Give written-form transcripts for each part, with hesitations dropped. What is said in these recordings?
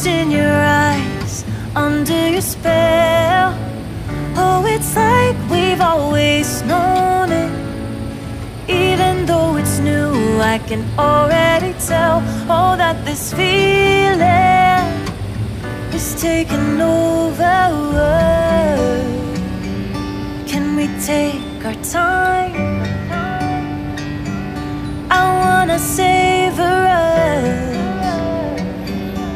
lost in your eyes, under your spell. Oh, it's like we've always known it. Even though it's new, I can already tell. Oh, that this feeling is taking over. Can we take our time? I wanna savor us.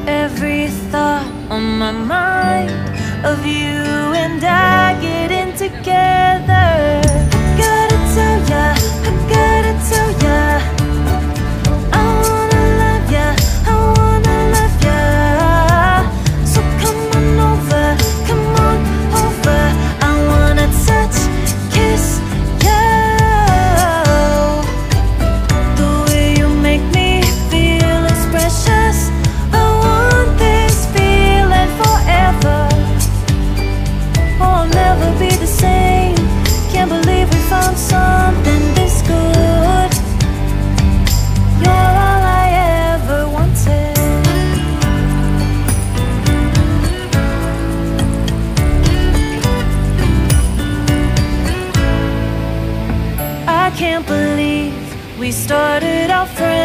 Every thought on my mind of you and I getting together. I gotta tell ya, I gotta tell ya, I wanna love ya, I wanna love ya. So come on over, come on over. I wanna touch, kiss ya. The way you make me feel is precious. I want this feeling forever. Oh, I'll never be the same. Can't believe we found something this good. You're all I ever wanted. I can't believe we started out friends.